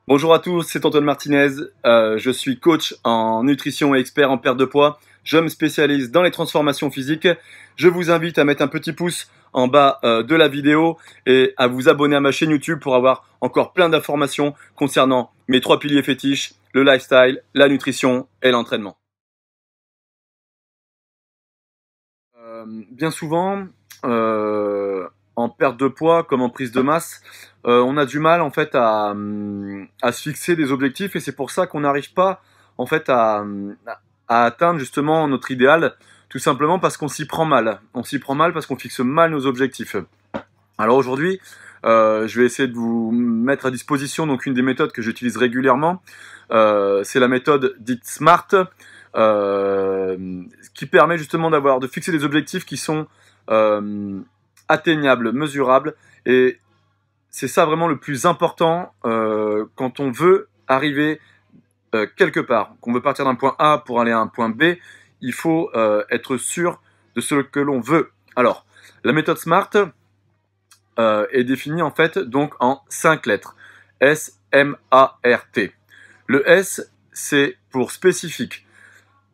Bonjour à tous, c'est Antoine Martinez. Je suis coach en nutrition et expert en perte de poids. Je me spécialise dans les transformations physiques. Je vous invite à mettre un petit pouce en bas de la vidéo et à vous abonner à ma chaîne YouTube pour avoir encore plein d'informations concernant mes 3 piliers fétiches, le lifestyle, la nutrition et l'entraînement. Bien souvent, en perte de poids comme en prise de masse, on a du mal en fait à se fixer des objectifs et c'est pour ça qu'on n'arrive pas en fait à atteindre justement notre idéal, tout simplement parce qu'on s'y prend mal. On s'y prend mal parce qu'on fixe mal nos objectifs. Alors aujourd'hui, je vais essayer de vous mettre à disposition donc une des méthodes que j'utilise régulièrement. C'est la méthode dite SMART, qui permet justement de fixer des objectifs qui sont atteignables, mesurables, et c'est ça vraiment le plus important quand on veut arriver quelque part, qu'on veut partir d'un point A pour aller à un point B. Il faut être sûr de ce que l'on veut. Alors, la méthode SMART est définie en fait donc en 5 lettres. S-M-A-R-T. Le S, c'est pour spécifique.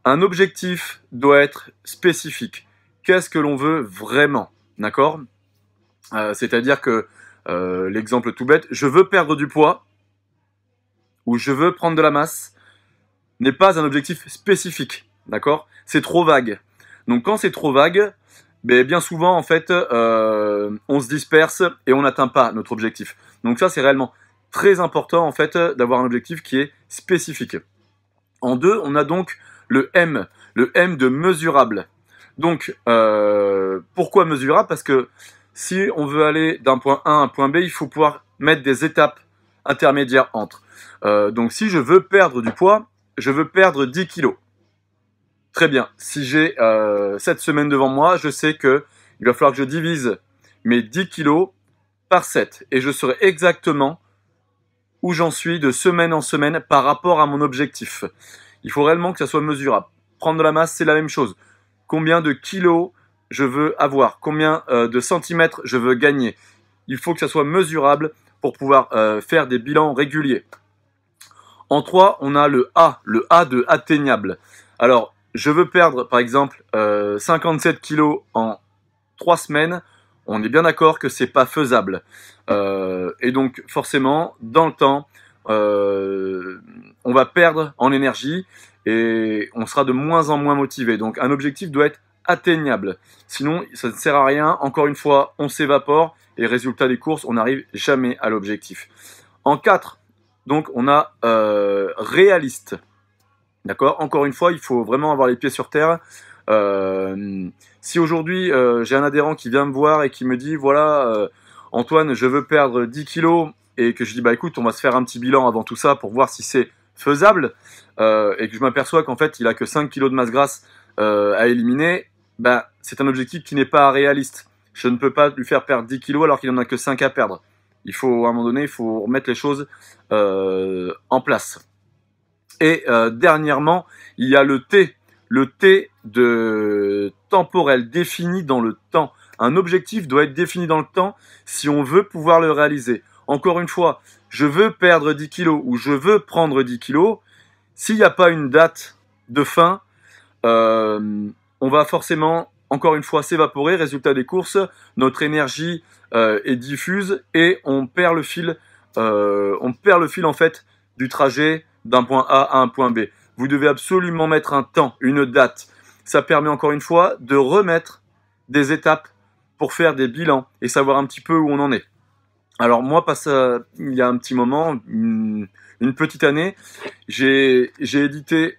Un objectif doit être spécifique. Qu'est-ce que l'on veut vraiment? D'accord? C'est-à-dire que l'exemple tout bête, je veux perdre du poids ou je veux prendre de la masse n'est pas un objectif spécifique. D'accord? C'est trop vague. Donc quand c'est trop vague, bien souvent en fait on se disperse et on n'atteint pas notre objectif. Donc ça c'est réellement très important en fait d'avoir un objectif qui est spécifique. En deux, on a donc le M de mesurable. Donc pourquoi mesurable? Parce que si on veut aller d'un point A à un point B, il faut pouvoir mettre des étapes intermédiaires entre. Donc si je veux perdre du poids, je veux perdre 10 kilos. Très bien. Si j'ai 7 semaines devant moi, je sais que il va falloir que je divise mes 10 kilos par 7. Et je saurai exactement où j'en suis de semaine en semaine par rapport à mon objectif. Il faut réellement que ça soit mesurable. Prendre de la masse, c'est la même chose. Combien de kilos je veux avoir? Combien de centimètres je veux gagner? Il faut que ça soit mesurable pour pouvoir faire des bilans réguliers. En 3, on a le A de atteignable. Alors, je veux perdre, par exemple, 57 kilos en 3 semaines. On est bien d'accord que c'est pas faisable. Et donc, forcément, dans le temps, on va perdre en énergie et on sera de moins en moins motivé. Donc, un objectif doit être atteignable. Sinon, ça ne sert à rien. Encore une fois, on s'évapore et résultat des courses, on n'arrive jamais à l'objectif. En 4, donc, on a réaliste. D'accord? Encore une fois, il faut vraiment avoir les pieds sur terre. Si aujourd'hui j'ai un adhérent qui vient me voir et qui me dit voilà Antoine, je veux perdre 10 kilos, et que je dis bah écoute, on va se faire un petit bilan avant tout ça pour voir si c'est faisable, et que je m'aperçois qu'en fait il a que 5 kilos de masse grasse à éliminer, c'est un objectif qui n'est pas réaliste. Je ne peux pas lui faire perdre 10 kilos alors qu'il n'en a que 5 à perdre. Il faut à un moment donné, il faut remettre les choses en place. Et dernièrement, il y a le T de temporel, défini dans le temps. Un objectif doit être défini dans le temps si on veut pouvoir le réaliser. Encore une fois, je veux perdre 10 kilos ou je veux prendre 10 kilos. S'il n'y a pas une date de fin, on va forcément, encore une fois, s'évaporer. Résultat des courses, notre énergie est diffuse et on perd le fil en fait du trajet d'un point A à un point B. Vous devez absolument mettre un temps, une date. Ça permet encore une fois de remettre des étapes pour faire des bilans et savoir un petit peu où on en est. Alors moi, il y a un petit moment, une petite année, j'ai édité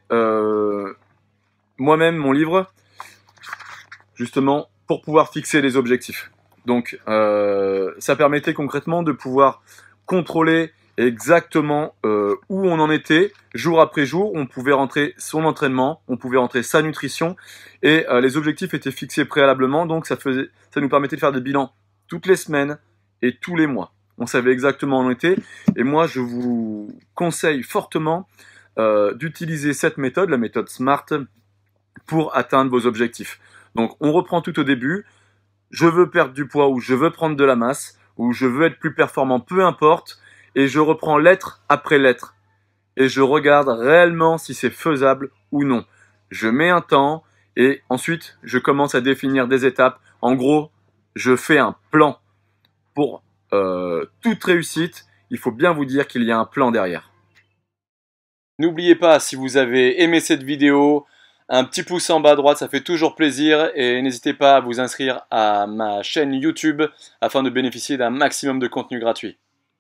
moi-même mon livre, justement pour pouvoir fixer les objectifs. Donc ça permettait concrètement de pouvoir contrôler exactement où on en était, jour après jour. On pouvait rentrer son entraînement, on pouvait rentrer sa nutrition, et les objectifs étaient fixés préalablement, donc ça nous permettait de faire des bilans toutes les semaines et tous les mois. On savait exactement où on était, et moi je vous conseille fortement d'utiliser cette méthode, la méthode SMART, pour atteindre vos objectifs. Donc on reprend tout au début. Je veux perdre du poids ou je veux prendre de la masse ou je veux être plus performant, peu importe. et je reprends lettre après lettre. Et je regarde réellement si c'est faisable ou non. Je mets un temps et ensuite je commence à définir des étapes. En gros, je fais un plan. Pour toute réussite, il faut bien vous dire qu'il y a un plan derrière. N'oubliez pas, si vous avez aimé cette vidéo, un petit pouce en bas à droite, ça fait toujours plaisir. Et n'hésitez pas à vous inscrire à ma chaîne YouTube afin de bénéficier d'un maximum de contenu gratuit.